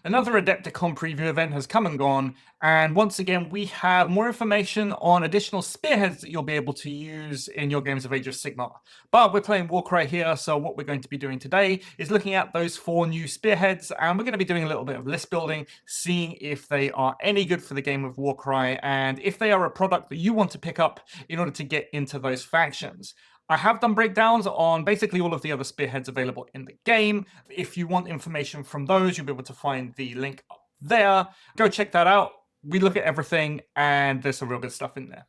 Another Adepticon preview event has come and gone, and once again we have more information on additional spearheads that you'll be able to use in your games of Age of Sigmar. But we're playing Warcry here, so what we're going to be doing today is looking at those 4 new spearheads, and we're going to be doing a little bit of list building, seeing if they are any good for the game of Warcry, and if they are a product that you want to pick up in order to get into those factions. I have done breakdowns on basically all of the other spearheads available in the game. If you want information from those, you'll be able to find the link up there. Go check that out. We look at everything, and there's some real good stuff in there.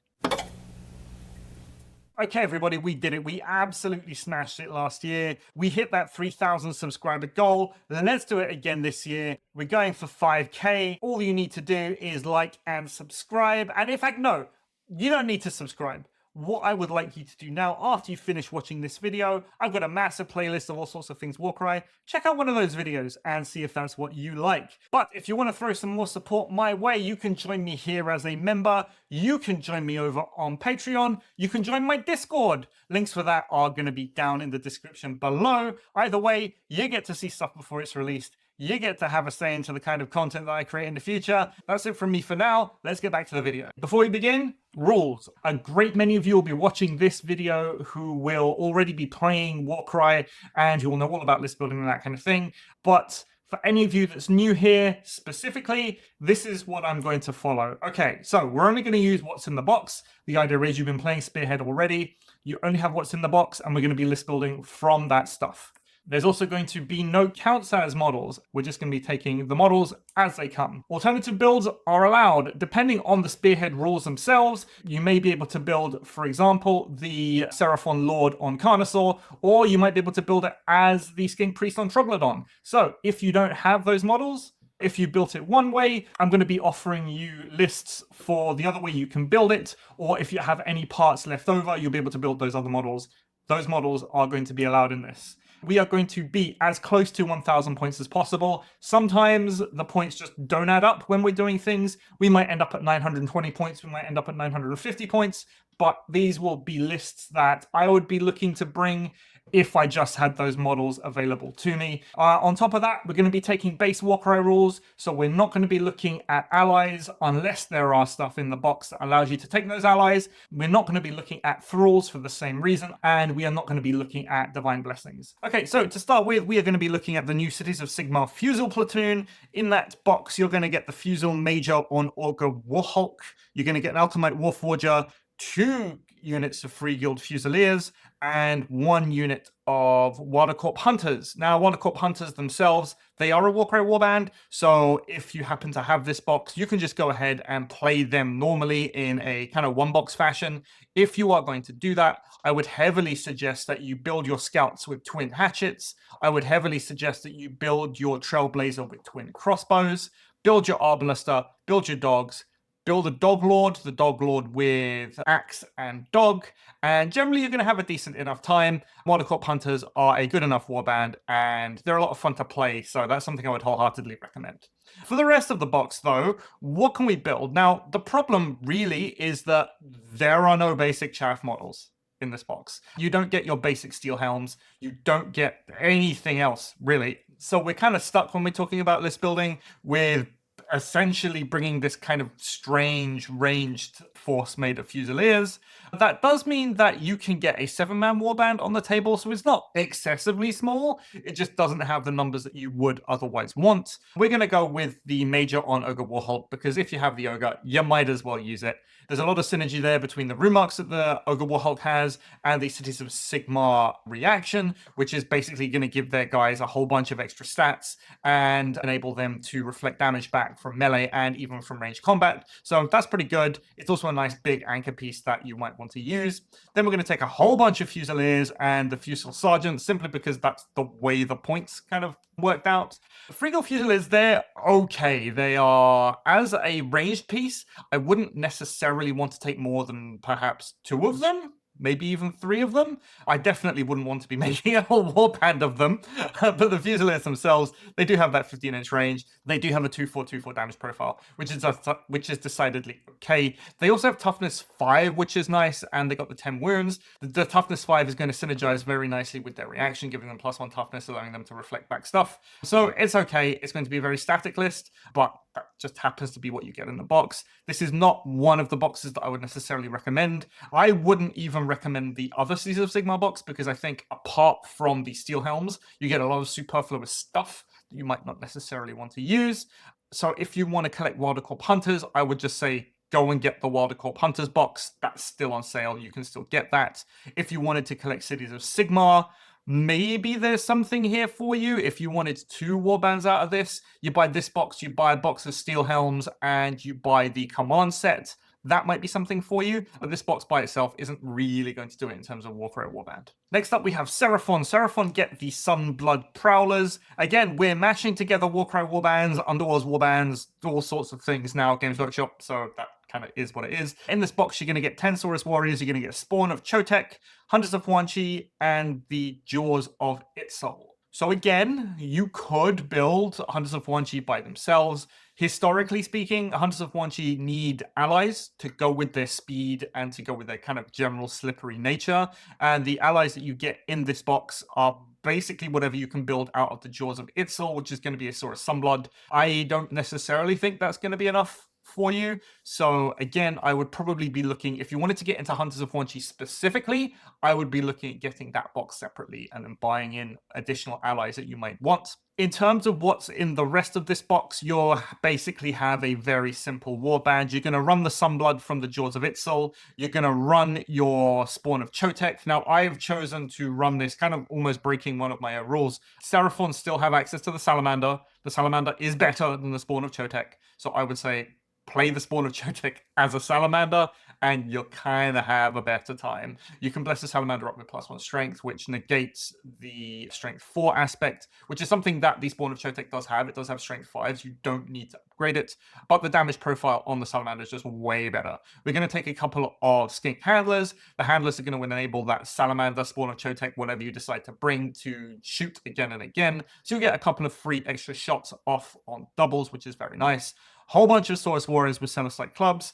Okay, everybody, we did it. We absolutely smashed it last year. We hit that 3,000 subscriber goal. Let's do it again this year. We're going for 5K. All you need to do is like and subscribe. And in fact, no, you don't need to subscribe. What I would like you to do now, after you finish watching this video, I've got a massive playlist of all sorts of things Warcry. Check out one of those videos and see if that's what you like. But if you want to throw some more support my way, you can join me here as a member. You can join me over on Patreon. You can join my Discord. Links for that are going to be down in the description below. Either way, you get to see stuff before it's released. You get to have a say into the kind of content that I create in the future. That's it from me for now. Let's get back to the video. Before we begin, rules. A great many of you will be watching this video who will already be playing Warcry and who will know all about list building and that kind of thing. But for any of you that's new here, specifically, this is what I'm going to follow. Okay, so we're only going to use what's in the box. The idea is you've been playing Spearhead already. You only have what's in the box, and we're going to be list building from that stuff. There's also going to be no counts as models. We're just going to be taking the models as they come. Alternative builds are allowed. Depending on the Spearhead rules themselves, you may be able to build, for example, the Seraphon Lord on Carnosaur, or you might be able to build it as the Skink Priest on Troglodyte. So if you don't have those models, if you built it one way, I'm going to be offering you lists for the other way you can build it, or if you have any parts left over, you'll be able to build those other models. Those models are going to be allowed in this. We are going to be as close to 1,000 points as possible. Sometimes the points just don't add up when we're doing things. We might end up at 920 points, we might end up at 950 points, but these will be lists that I would be looking to bring if I just had those models available to me. On top of that, we're going to be taking base Warcry rules, so we're not going to be looking at allies unless there are stuff in the box that allows you to take those allies. We're not going to be looking at thralls for the same reason, and we are not going to be looking at divine blessings. Okay, so to start with, we are going to be looking at the new Cities of Sigmar Fusel Platoon. In that box, you're going to get the Fusel Major on Ogre Warhulk. You're going to get an Ultimate Warforger, 2 units of Free Guild Fusiliers, and 1 unit of Watercorp Hunters. Now, Watercorp Hunters themselves, they are a Warcry warband, so if you happen to have this box, you can just go ahead and play them normally in a kind of one-box fashion. If you are going to do that, I would heavily suggest that you build your scouts with twin hatchets. I would heavily suggest that you build your Trailblazer with twin crossbows, build your Arbalister, build your dogs, build a Dog Lord, the Dog Lord with axe and dog, and generally you're going to have a decent enough time. Watercorp Hunters are a good enough warband, and they're a lot of fun to play, so that's something I would wholeheartedly recommend. For the rest of the box, though, what can we build? Now, the problem really is that there are no basic chaff models in this box. You don't get your basic steel helms. You don't get anything else, really. So we're kind of stuck when we're talking about list building with essentially bringing this kind of strange ranged force made of Fusiliers. That does mean that you can get a 7-man warband on the table, so it's not excessively small. It just doesn't have the numbers that you would otherwise want. We're going to go with the Major on Ogre Warhulk, because if you have the Ogre, you might as well use it. There's a lot of synergy there between the rune marks that the Ogre Warhulk has and the Cities of Sigmar reaction, which is basically going to give their guys a whole bunch of extra stats and enable them to reflect damage back from melee and even from ranged combat. So that's pretty good. It's also a nice big anchor piece that you might want to use. Then we're going to take a whole bunch of Fusiliers and the Fusel Sergeant, simply because that's the way the points kind of worked out. Free Guild Fusiliers, they're okay. They are, as a ranged piece, I wouldn't necessarily want to take more than perhaps 2 of them, maybe even 3 of them. I definitely wouldn't want to be making a whole warband of them, but the Fusiliers themselves, they do have that 15-inch range. They do have a 2/4/2/4 damage profile, which is decidedly okay. They also have toughness 5, which is nice, and they got the 10 wounds. The toughness 5 is going to synergize very nicely with their reaction, giving them +1 toughness, allowing them to reflect back stuff. So it's okay. It's going to be a very static list, but that just happens to be what you get in the box. This is not one of the boxes that I would necessarily recommend. I wouldn't even recommend the other Age of Sigmar box, because I think apart from the steel helms, you get a lot of superfluous stuff that you might not necessarily want to use. So if you want to collect Wildercorp Hunters, I would just say go and get the Wildercorp Hunters box. That's still on sale. You can still get that. If you wanted to collect Cities of Sigmar, maybe there's something here for you. If you wanted 2 warbands out of this, you buy this box, you buy a box of steel helms, and you buy the command set. That might be something for you, but this box by itself isn't really going to do it in terms of Warcry warband. Next up, we have Seraphon. Seraphon get the Sunblood Prowlers. Again, we're mashing together Warcry warbands, Underworlds warbands, all sorts of things now, Games Workshop, so that kind of is what it is. In this box, you're going to get 10 Saurus Warriors, you're going to get Spawn of Chotek, Hunters of Huanchi, and the Jaws of Itzal. So again, you could build Hunters of Huanchi by themselves. Historically speaking, Hunters of Huanchi need allies to go with their speed and to go with their kind of general slippery nature. And the allies that you get in this box are basically whatever you can build out of the Jaws of Itzal, which is going to be a Saurus Sunblood. I don't necessarily think that's going to be enough for you. So again, I would probably be looking, if you wanted to get into Hunters of Huanchi specifically, I would be looking at getting that box separately and then buying in additional allies that you might want. In terms of what's in the rest of this box, you'll basically have a very simple warband. You're going to run the Sunblood from the Jaws of Itzal. You're going to run your Spawn of Chotek. Now, I've chosen to run this, kind of almost breaking one of my own rules. Seraphon still have access to the Salamander. The Salamander is better than the Spawn of Chotek. So I would say play the Spawn of Chotek as a Salamander, and you'll kind of have a better time. You can bless the Salamander up with +1 strength, which negates the strength 4 aspect, which is something that the Spawn of Chotek does have. It does have strength 5s. You don't need to upgrade it, but the damage profile on the Salamander is just way better. We're going to take a couple of Skink Handlers. The Handlers are going to enable that Salamander, Spawn of Chotek, whatever you decide to bring, to shoot again and again. So you get a couple of free extra shots off on doubles, which is very nice. Whole bunch of Saurus Warriors with Cenobite clubs.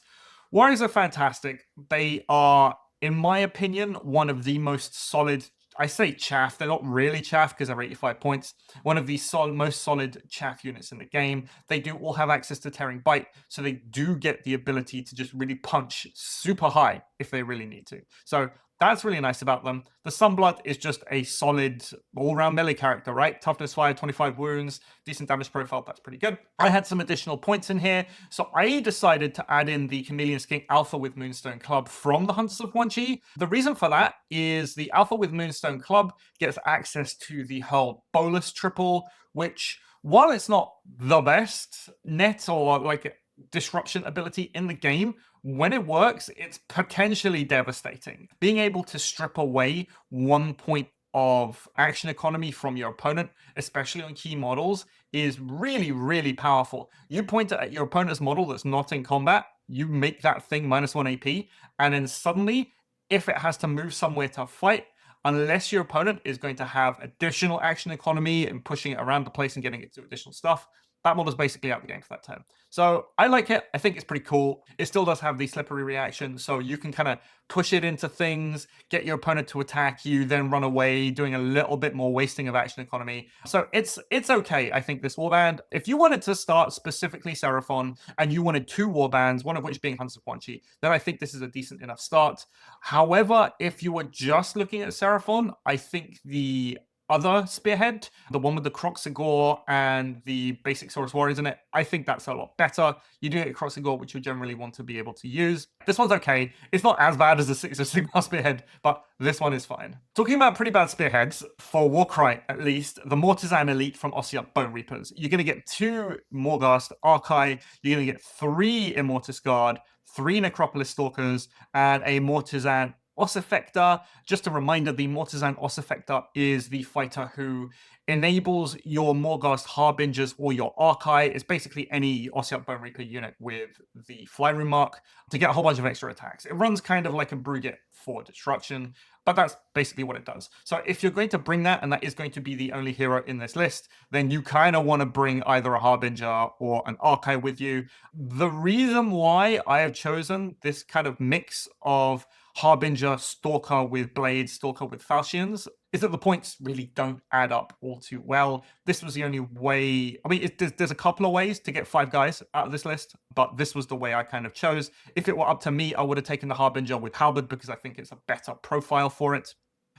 Warriors are fantastic. They are, in my opinion, one of the most solid, I say chaff, they're not really chaff because they're 85 points, one of the most solid chaff units in the game. They do all have access to Tearing Bite, so they do get the ability to just really punch super high if they really need to. So that's really nice about them. The Sunblood is just a solid all-round melee character, right? Toughness 5, 25 wounds, decent damage profile, that's pretty good. I had some additional points in here, so I decided to add in the Chameleon Skink Alpha with Moonstone Club from the Hunters of Huanchi. The reason for that is the Alpha with Moonstone Club gets access to the Hurl Bolus triple, which, while it's not the best net or like disruption ability in the game, when it works, it's potentially devastating. Being able to strip away 1 point of action economy from your opponent, especially on key models, is really, really powerful. You point at your opponent's model that's not in combat, you make that thing -1 AP, and then suddenly, if it has to move somewhere to fight, unless your opponent is going to have additional action economy and pushing it around the place and getting it to additional stuff, that model's basically out the game for that turn. So I like it. I think it's pretty cool. It still does have the slippery reaction, so you can kind of push it into things, get your opponent to attack you, then run away, doing a little bit more wasting of action economy. So it's okay, I think, this warband. If you wanted to start specifically Seraphon, and you wanted 2 warbands, one of which being Hunters of Huanchi, then I think this is a decent enough start. However, if you were just looking at Seraphon, I think the other Spearhead, the one with the Ogor and the basic Saurus Warriors in it, I think that's a lot better. You do get Ogor, which you generally want to be able to use. This one's okay. It's not as bad as the Age of Sigmar Spearhead, but this one is fine. Talking about pretty bad Spearheads, for Warcry at least, the Mortizan Elite from Ossiarch Bonereapers. You're going to get 2 Morghast Archai, you're going to get 3 Immortus Guard, 3 Necropolis Stalkers, and a Mortizan Ossiffector, just a reminder, the Mortizan Ossiffector is the fighter who enables your Morghast Harbingers or your Archai. It's basically any Ossiarch Bonereaper unit with the Fly Room mark to get a whole bunch of extra attacks. It runs kind of like a Brugit for destruction, but that's basically what it does. So if you're going to bring that, and that is going to be the only hero in this list, then you kind of want to bring either a Harbinger or an Archai with you. The reason why I have chosen this kind of mix of Harbinger, Stalker with Blades, Stalker with Falchions, is that the points really don't add up all too well. This was the only way. I mean, there's a couple of ways to get 5 guys out of this list, but this was the way I kind of chose. If it were up to me, I would have taken the Harbinger with Halberd because I think it's a better profile for it.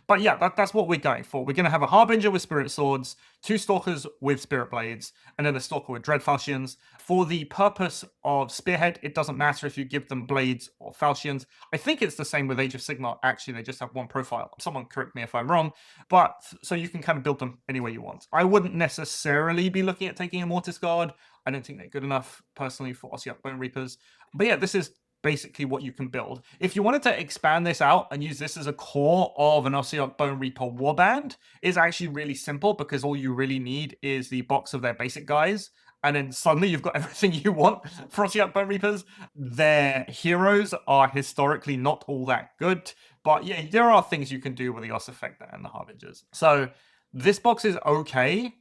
But yeah, that's what we're going for. We're going to have a Harbinger with Spirit Swords, 2 Stalkers with Spirit Blades, and then a Stalker with Dread Falchions. For the purpose of Spearhead, it doesn't matter if you give them Blades or Falchions. I think it's the same with Age of Sigmar. Actually, they just have one profile. Someone correct me if I'm wrong. But so you can kind of build them any way you want. I wouldn't necessarily be looking at taking a Mortis Guard. I don't think they're good enough, personally, for Ossiarch Bonereapers. But yeah, this is basically what you can build. If you wanted to expand this out and use this as a core of an Ossiarch Bonereaper warband, it's actually really simple because all you really need is the box of their basic guys, and then suddenly you've got everything you want for Ossiarch Bonereapers. Their heroes are historically not all that good, but yeah, there are things you can do with the Ossiffector and the Harbingers. So this box is okay,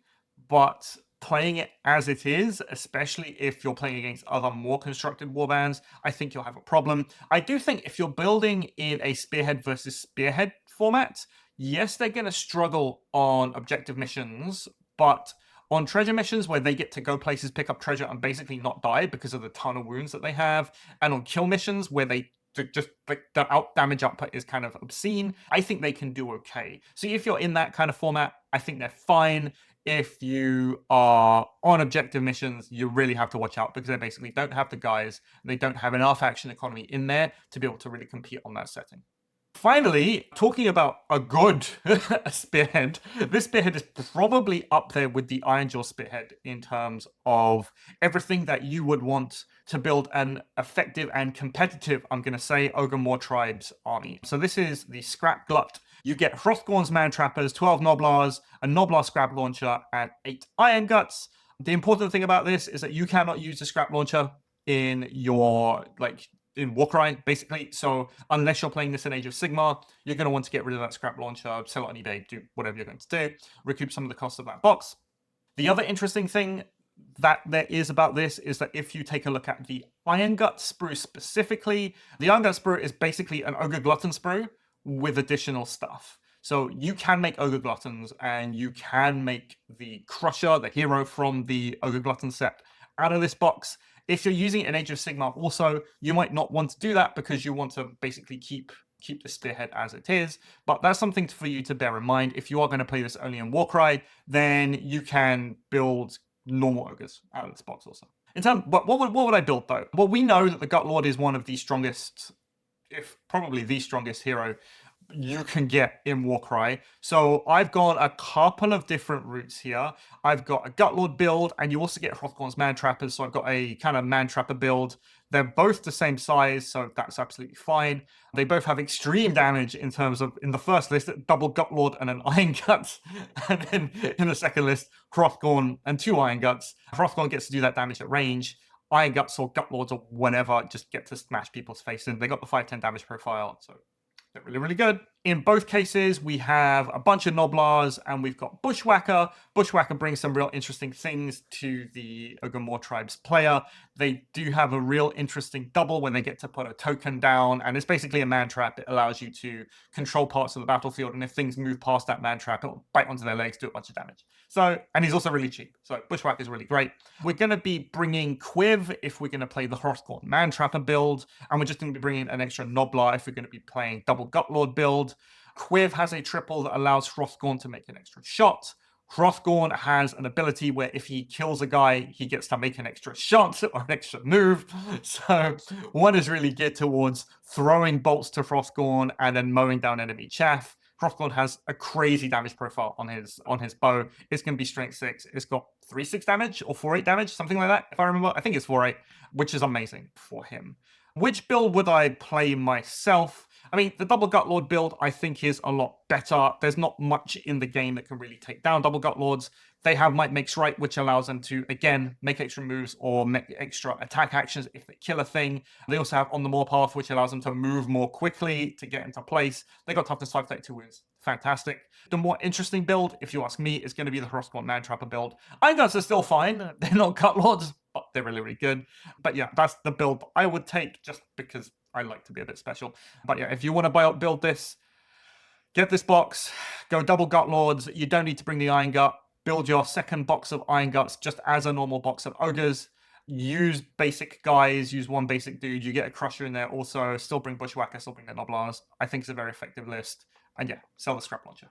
but playing it as it is, especially if you're playing against other more constructed warbands, I think you'll have a problem. I do think if you're building in a Spearhead versus Spearhead format, yes, they're going to struggle on objective missions, but on treasure missions where they get to go places, pick up treasure, and basically not die because of the ton of wounds that they have, and on kill missions where they just like the damage output is kind of obscene, I think they can do okay. So if you're in that kind of format, I think they're fine. If you are on objective missions, you really have to watch out because they basically don't have the guys. They don't have enough action economy in there to be able to really compete on that setting. Finally, talking about a good Spearhead, this Spearhead is probably up there with the Ironjaw Spearhead in terms of everything that you would want to build an effective and competitive, I'm going to say, Ogor Mawtribes army. So this is the Scrap Glut. You get Hrothgorn's Man Trappers, 12 Gnoblars, a Gnoblar Scrap Launcher, and 8 Iron Guts. The important thing about this is that you cannot use the Scrap Launcher in your, in Warcry, basically. So unless you're playing this in Age of Sigmar, you're going to want to get rid of that Scrap Launcher, sell it on eBay, do whatever you're going to do, recoup some of the cost of that box. The other interesting thing that there is about this is that if you take a look at the Iron Gut Sprue specifically, the Iron Gut Sprue is basically an Ogre Glutton Sprue with additional stuff. So you can make Ogre Gluttons, and you can make the Crusher, the hero from the Ogre Glutton set, out of this box. If you're using it in Age of Sigmar also, you might not want to do that because you want to basically keep the Spearhead as it is. But that's something for you to bear in mind. If you are going to play this only in Warcry, then you can build normal ogres out of this box also. In terms, what would I build though? Well, we know that the Gut Lord is one of the strongest, if probably the strongest hero you can get in Warcry. So I've got a couple of different routes here. I've got a Gutlord build, and you also get Hrothgorn's Man Trappers. So I've got a kind of Man Trapper build. They're both the same size, so that's absolutely fine. They both have extreme damage in terms of, in the first list, double Gutlord and an Iron Guts. And then in the second list, Hrothgorn and 2 Iron Guts. Hrothgorn gets to do that damage at range. Iron Guts or Gutlords or whatever just get to smash people's face in. They got the 5/10 damage profile, so they're really, really good. In both cases, we have a bunch of Gnoblars, and we've got Bushwhacker. Bushwhacker brings some real interesting things to the Ogor Mawtribes player. They do have a real interesting double when they get to put a token down, and it's basically a man trap. It allows you to control parts of the battlefield, and if things move past that man trap, it'll bite onto their legs, do a bunch of damage. So, and he's also really cheap. So Bushwhacker is really great. We're going to be bringing Quiv if we're going to play the Hrothgorn Man Trapper build, and we're just going to be bringing an extra Gnoblar if we're going to be playing double Gutlord build. Quiv has a triple that allows Hrothgorn to make an extra shot. Hrothgorn has an ability where if he kills a guy, he gets to make an extra shot or an extra move. So one is really geared towards throwing bolts to Hrothgorn and then mowing down enemy chaff. Hrothgorn has a crazy damage profile on his bow. It's going to be strength 6. It's got 3/6 damage or 4/8 damage, something like that, if I remember. I think it's 4/8, which is amazing for him. Which build would I play myself? I mean, the double Gut Lord build, I think, is a lot better. There's not much in the game that can really take down double Gut Lords. They have Might Makes Right, which allows them to, again, make extra moves or make extra attack actions if they kill a thing. They also have On the Moor Path, which allows them to move more quickly to get into place. They got Toughness 5, 32 wounds. Fantastic. The more interesting build, if you ask me, is going to be the Frostborn Man Trapper build. Iron Guts are still fine. They're not Gut Lords, but they're really, really good. But yeah, that's the build I would take just because I like to be a bit special. But yeah, if you want to build this, get this box, go double Gut Lords. You don't need to bring the Iron Gut. Build your second box of Iron Guts just as a normal box of Ogres. Use basic guys, use one basic dude. You get a Crusher in there also. Still bring Bushwhacker, still bring the Noblars. I think it's a very effective list. And yeah, sell the Scrap Launcher.